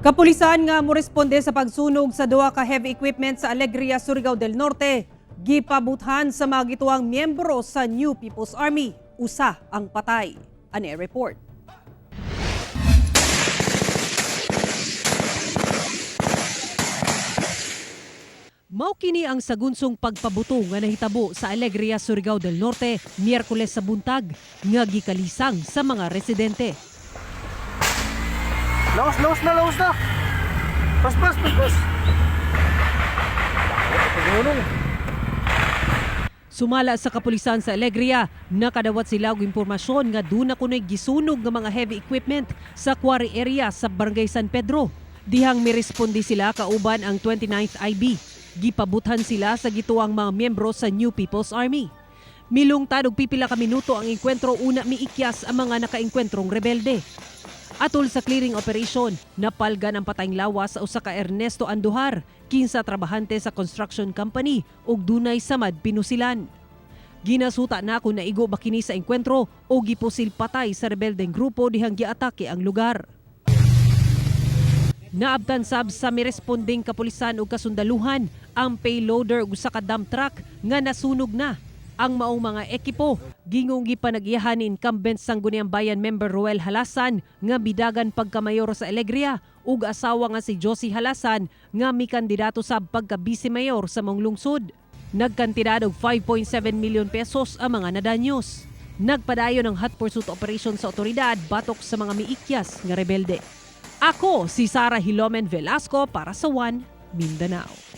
Kapulisan nga moresponde sa pagsunog sa duha ka heavy equipment sa Alegria, Surigao del Norte. Gipabuthan sa mga gituang miyembro sa New People's Army. Usa ang patay. Ani report. Mao kini ang sagunsong pagpabuto nga nahitabo sa Alegria, Surigao del Norte, Miyerkules sa buntag nga gikalisang sa mga residente. Laos na. Pas. Sumala sa kapulisan sa Alegria, nakadawat sila og impormasyon nga duna kunoy gisunog nga mga heavy equipment sa quarry area sa Barangay San Pedro. Dihang mirespondi sila kauban ang 29th IB. Gipabuthan sila sa gituang mga miyembro sa New People's Army. Milungtad og pipila ka minuto ang engkwentro una miikyas ang mga nakaengkwentrong rebelde. Atol sa clearing operation, napalgan ang patayng lawas sa usa ka Ernesto Andujar, 15 trabahante sa construction company ug dunay samad pinusilan. Ginasuta na kung naigo ba kini sa engkwentro o gipusil patay sa rebeldeng grupo dihang giatake ang lugar. Naabtan sab sa miresponding kapulisan ug kasundaluhan ang payloader ug usa ka dump truck nga nasunog na. Ang maong mga ekipo, gingong gipanagyahan ni incumbent Sangguniang Bayan member Roel Halasan nga bidagan pagkamayor sa Alegria ug asawa nga si Josie Halasan nga mikandidato sa pagka-vice mayor sa mong lungsod. Nagkantidad og 5.7 million pesos ang mga nadanyos. Nagpadayon ng hot pursuit operation sa otoridad batok sa mga miikyas nga rebelde. Ako si Sara Hilomen Velasco para sa One Mindanao.